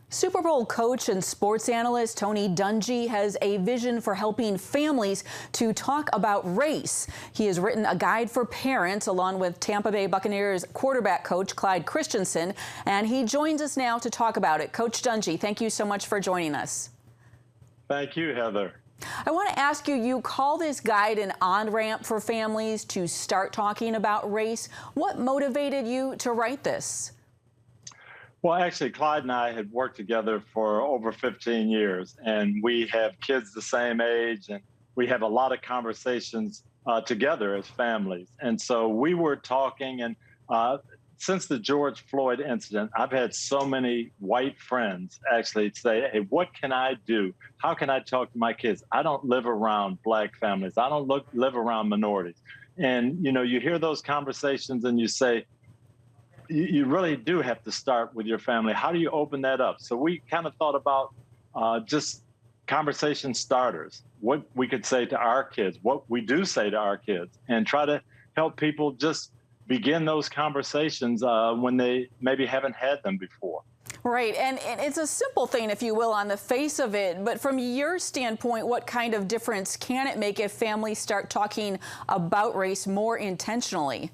Super Bowl coach and sports analyst Tony Dungy has a vision for helping families to talk about race. He has written a guide for parents along with Tampa Bay Buccaneers quarterback coach Clyde Christensen, and he joins us now to talk about it. Coach Dungy, thank you so much for joining us. Thank you, Heather. I want to ask you, you call this guide an on-ramp for families to start talking about race. What motivated you to write this? Well, actually, Clyde and I had worked together for over 15 years, and we have kids the same age, and we have a lot of conversations together as families. And so we were talking, and since the George Floyd incident, I've had so many white friends actually say, hey, what can I do? How can I talk to my kids? I don't live around Black families. I don't live around minorities. And, you know, you hear those conversations and you say, you really do have to start with your family. How do you open that up? So we kind of thought about just conversation starters, what we could say to our kids, what we do say to our kids, and try to help people just begin those conversations when they maybe haven't had them before. Right, and it's a simple thing, if you will, on the face of it, but from your standpoint, what kind of difference can it make if families start talking about race more intentionally?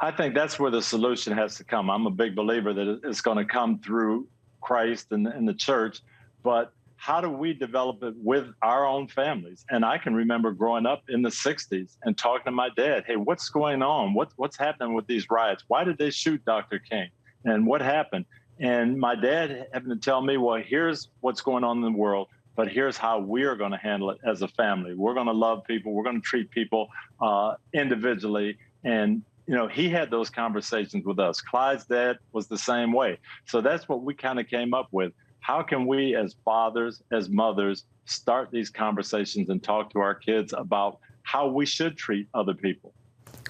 I think that's where the solution has to come. I'm a big believer that it's going to come through Christ and the church, but how do we develop it with our own families? And I can remember growing up in the 60s and talking to my dad, hey, what's going on? What's happening with these riots? Why did they shoot Dr. King? And what happened? And my dad having to tell me, well, here's what's going on in the world, but here's how we're going to handle it as a family. We're going to love people. We're going to treat people individually. And you know, he had those conversations with us. Clyde's dad was the same way. So that's what we kind of came up with. How can we as fathers, as mothers, start these conversations and talk to our kids about how we should treat other people?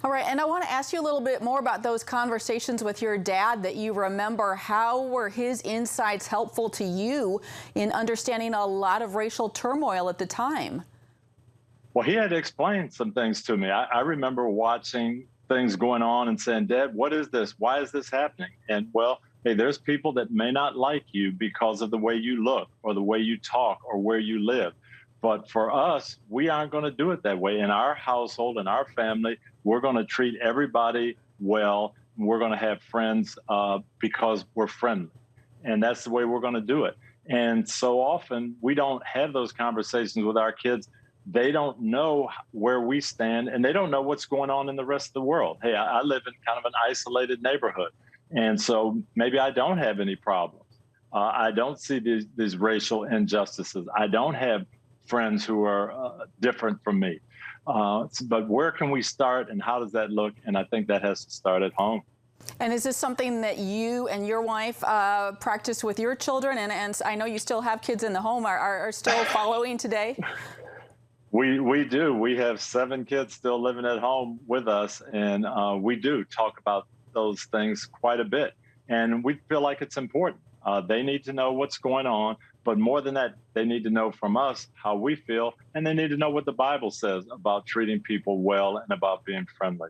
All right, and I want to ask you a little bit more about those conversations with your dad that you remember. How were his insights helpful to you in understanding a lot of racial turmoil at the time? Well, he had to explain some things to me. I remember watching things going on and saying, Dad, what is this? Why is this happening? And well, hey, there's people that may not like you because of the way you look or the way you talk or where you live. But for us, we aren't going to do it that way. In our household, in our family, we're going to treat everybody well. We're going to have friends because we're friendly. And that's the way we're going to do it. And so often we don't have those conversations with our kids. They don't know where we stand, and they don't know what's going on in the rest of the world. Hey, I live in kind of an isolated neighborhood, and so maybe I don't have any problems. I don't see these racial injustices. I don't have friends who are different from me. But where can we start, and how does that look? And I think that has to start at home. And is this something that you and your wife practice with your children? And I know you still have kids in the home. Are still following today? We do. We have 7 kids still living at home with us, and we do talk about those things quite a bit. And we feel like it's important. They need to know what's going on, but more than that, they need to know from us how we feel, and they need to know what the Bible says about treating people well and about being friendly.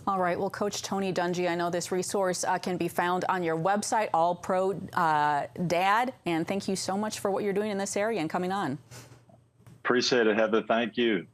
All right. Well, Coach Tony Dungy, I know this resource can be found on your website, All Pro Dad, and thank you so much for what you're doing in this area and coming on. Appreciate it, Heather. Thank you.